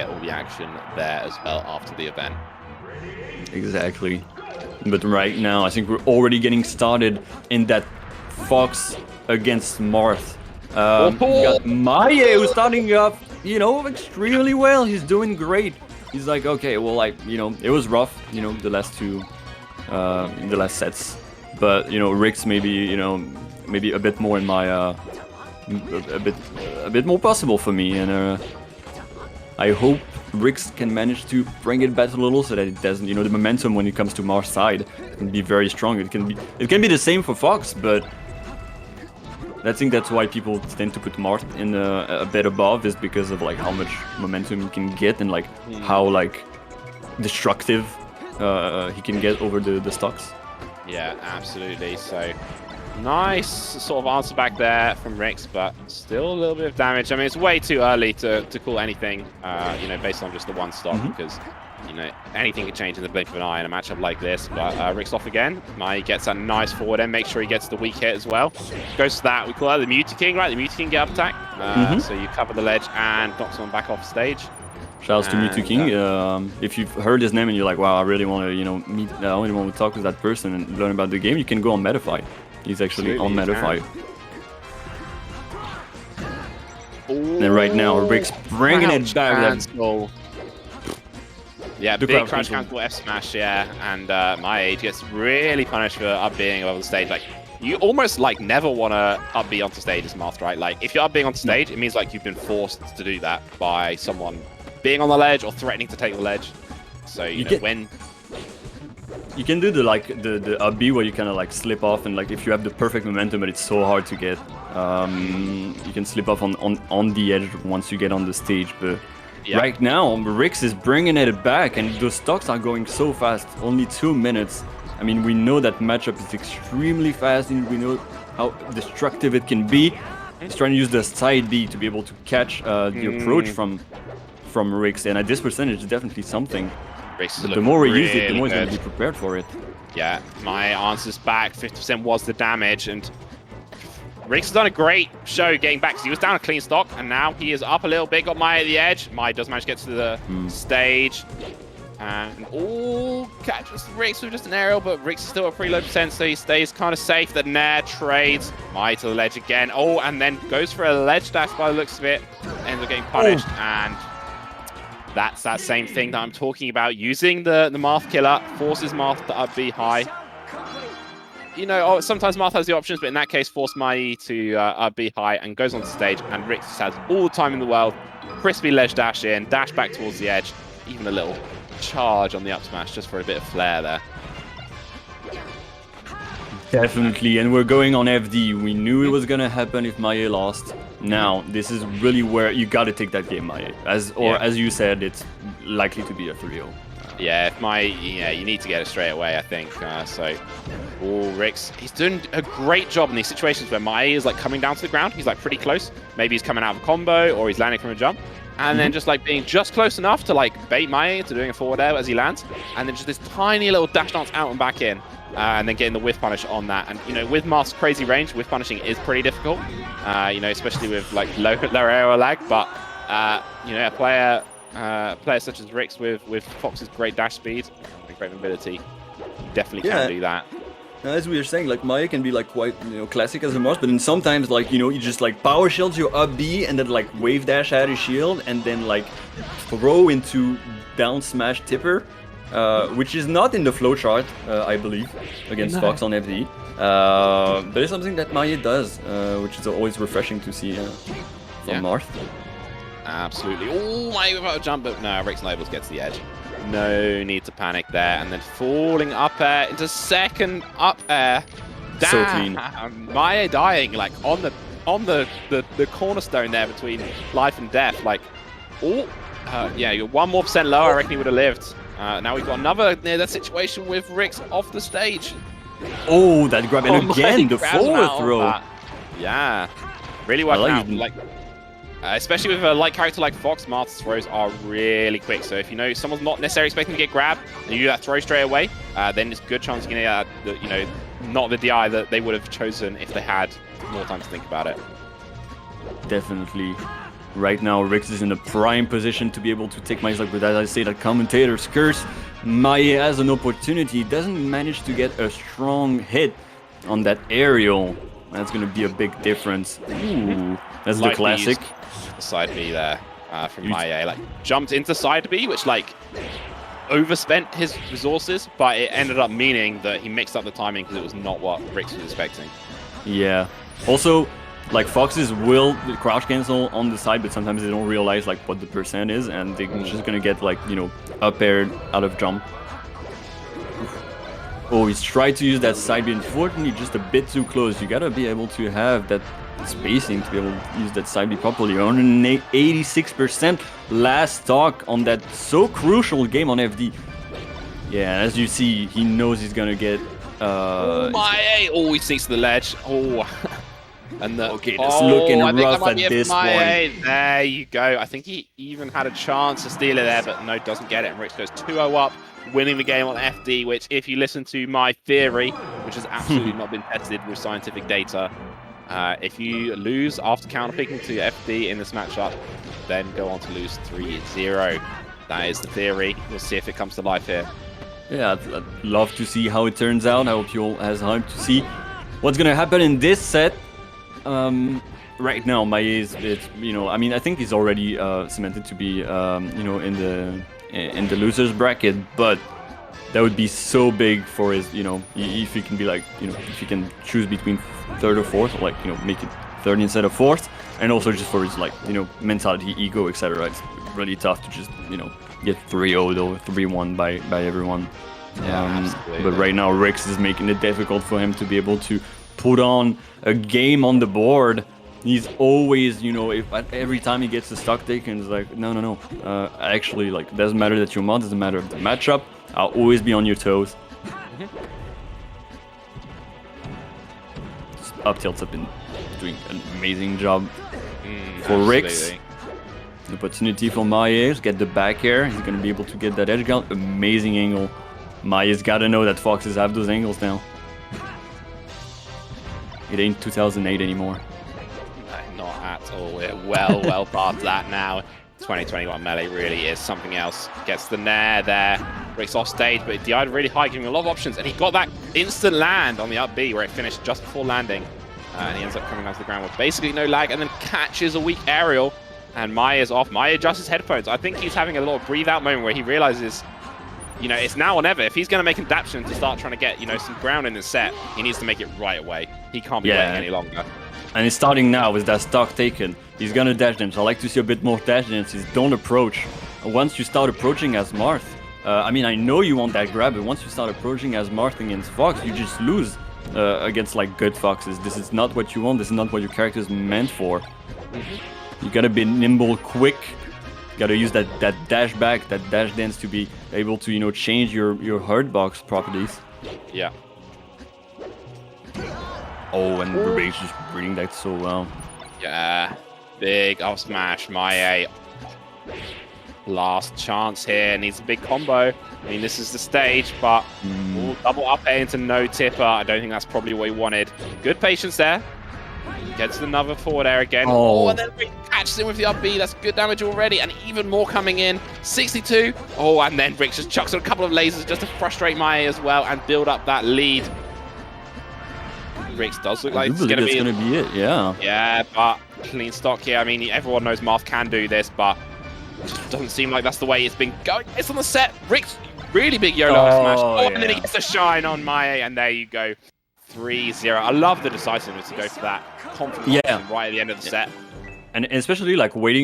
get all the action there as well after the event. Exactly. But right now, I think we're already getting started in that Fox against Marth. We got Mahie who's starting off, you know, extremely well. He's doing great. He's like, okay, well, like, you know, it was rough, you know, the last sets. But, you know, Rikzz maybe, you know, maybe a bit more in my, a bit more possible for me. And I hope Rikzz can manage to bring it back a little so that it doesn't, you know, the momentum when it comes to Marth's side can be very strong. It can be the same for Fox, but I think that's why people tend to put Marth in a bit above, is because of like how much momentum he can get and like how like destructive he can get over the stocks. Yeah, absolutely. So nice sort of answer back there from Rikzz, but still a little bit of damage. I mean, it's way too early to call anything, you know, based on just the one stock, because, you know, anything can change in the blink of an eye in a matchup like this. But Rikzz off again. Mahie gets that nice forward end, make sure he gets the weak hit as well. Goes to that, we call that the Muty King, right? The Muty King get up attack. So you cover the ledge and knocks someone back off stage. Shouts to Muty King. If you've heard his name and you're like, wow, I really want to, you know, meet, I only want to talk with that person and learn about the game, you can go on Metafy. He's actually on Metafy. And right now, Rikzz bringing it back. Yeah, big crouch cancel F smash, yeah, and Mahie gets really punished for up being above the stage. Like, you almost like never want to up B onto stage as Marth, right? Like, if you're up being onto stage, it means like you've been forced to do that by someone being on the ledge or threatening to take the ledge. So you know, when you can do the up B where you kind of like slip off, and like if you have the perfect momentum, but it's so hard to get, you can slip off on the edge once you get on the stage, but. Yep. Right now, Rikzz is bringing it back, and those stocks are going so fast. Only 2 minutes. I mean, we know that matchup is extremely fast, and we know how destructive it can be. He's trying to use the side B to be able to catch the approach from Rikzz, and at this percentage, it's definitely something. But the more we use it, the more he's going to be prepared for it. Yeah, my answer's back. 50% was the damage, and Rikzz has done a great show getting back, because he was down a clean stock, and now he is up a little bit, got Mahie at the edge. Mahie does manage to get to the stage. And catches Rikzz with just an aerial, but Rikzz is still at pretty low percent, so he stays kind of safe. The Nair trades Mahie to the ledge again. Oh, and then goes for a ledge dash by the looks of it. Ends up getting punished, and that's that same thing that I'm talking about. Using the Marth killer, forces Marth to up B high. You know, sometimes Marth has the options, but in that case, force Mahie to up B high and goes on stage, and Rikzz has all the time in the world. Crispy ledge dash in, dash back towards the edge, even a little charge on the up smash just for a bit of flair there. Definitely, and we're going on FD. We knew it was gonna happen if Mahie lost. Now, this is really where you gotta take that game, Mahie. As you said, it's likely to be a 3-0. Yeah, if you need to get it straight away, I think. Rikzz, he's doing a great job in these situations where Mahie is like coming down to the ground. He's like pretty close. Maybe he's coming out of a combo, or he's landing from a jump. And then just like being just close enough to like bait Mahie into doing a forward air as he lands. And then just this tiny little dash dance out and back in. And then getting the whiff punish on that. And, you know, with Marth's crazy range, whiff punishing is pretty difficult. You know, especially with like lower aerial lag. But, you know, a player such as Rikzz with Fox's great dash speed and great mobility definitely can do that. As we were saying, like Mahie can be like quite, you know, classic as a Marth, but then sometimes like, you know, you just like power shields your up B and then like wave dash out his shield and then like throw into down smash tipper, which is not in the flowchart, I believe, against Fox on FD. But it's something that Mahie does, which is always refreshing to see from Marth. Absolutely. Oh, Mahie without a jump, but no, Rikzz Nobles gets the edge. No need to panic there, and then falling up air into second up air. Damn. So clean. Mahie dying like on the cornerstone there between life and death. Like, yeah, you're 1% more lower. I reckon he would have lived. Now we've got another near that situation with Rikzz off the stage. Oh, that grab, and again the forward throw. Yeah, really working out. Like, especially with a light character like Fox, Marth's throws are really quick. So if you know someone's not necessarily expecting to get grabbed, and you do that throw straight away, then it's a good chance you can get you know, not the DI that they would have chosen if they had more time to think about it. Definitely. Right now, Rikzz is in a prime position to be able to take Mahie's luck, but as I say, that commentator's curse, Mahie has an opportunity, doesn't manage to get a strong hit on that aerial. That's going to be a big difference. Ooh, that's the classic. Side B there from Mahie. Like, jumped into side B, which, like, overspent his resources, but it ended up meaning that he mixed up the timing because it was not what Rikzz was expecting. Yeah. Also, like, foxes will crouch cancel on the side, but sometimes they don't realize like what the percent is, and they're just gonna get like, you know, up aired out of jump. Oh, he's tried to use that side B. Unfortunately, just a bit too close. You gotta be able to have that spacing to be able to use that side B properly. 186% last stock on that so crucial game on FD. Yeah, as you see, he knows he's gonna get. Mahie! Oh, he sneaks to the ledge. Oh. And okay, just looking rough at this point. There you go. I think he even had a chance to steal it there, but no, doesn't get it. And Rikzz goes 2-0 up, winning the game on FD, which, if you listen to my theory, which has absolutely not been tested with scientific data, if you lose after counterpicking to FD in this matchup, then go on to lose 3-0. That is the theory. We'll see if it comes to life here. Yeah, I'd love to see how it turns out. I hope you all has time to see what's gonna happen in this set. Right now, Mahie is, you know, I mean, I think he's already cemented to be, you know, in the losers bracket, but that would be so big for his, you know, if he can be like, you know, if he can choose between third or fourth, or like, you know, make it third instead of fourth, and also just for his, like, you know, mentality, ego, etc. It's really tough to just, you know, get 3-0 or 3-1 by everyone. Yeah, but right now, Rikzz is making it difficult for him to be able to put on a game on the board. He's always, you know, every time he gets a stock taken, it's like, no. Actually, like, it doesn't matter that you're mod, doesn't matter the matchup. I'll always be on your toes. Up tilts have been doing an amazing job for Rikzz. The opportunity for Mahie to get the back air. He's going to be able to get that edge count. Amazing angle. Mahie's got to know that foxes have those angles now. It ain't 2008 anymore. No, not at all. We're well past that now. 2021 melee really is something else. Gets the nair there. Rikzz off stage, but DI'd really high, giving him a lot of options. And he got that instant land on the up B where it finished just before landing. And he ends up coming down to the ground with basically no lag and then catches a weak aerial. And Mahie is off. Mahie adjusts his headphones. I think he's having a little breathe out moment where he realizes, you know, it's now or never. If he's going to make adaptation to start trying to get, you know, some ground in the set, he needs to make it right away. He can't be waiting any longer. And he's starting now with that stock taken. He's going to dash dance. I like to see a bit more dash dances. Don't approach. Once you start approaching as Marth, I mean, I know you want that grab, but once you start approaching as Marth against Fox, you just lose against, like, good foxes. This is not what you want. This is not what your character is meant for. You got to be nimble, quick. Gotta use that dash back, that dash dance to be able to, you know, change your hurt box properties. Yeah. Oh, and Rikzz just reading that so well. Yeah. Big up smash, Mahie. Last chance here. Needs a big combo. I mean, this is the stage, but double up air into no tipper. I don't think that's probably what he wanted. Good patience there. Gets another forward air again. Oh, and then Rikzz catches him with the up B. That's good damage already, and even more coming in. 62. Oh, and then Rikzz just chucks in a couple of lasers just to frustrate Mahie as well and build up that lead. Rikzz does look like it's going to be it, yeah. Yeah, but clean stock here. I mean, everyone knows Marth can do this, but it just doesn't seem like that's the way it's been going. It's on the set. Rikzz, really big YOLO smash. Oh, and then he gets a shine on Mahie, and there you go. 3-0. I love the decisiveness to go for that confident right at the end of the set. And especially like waiting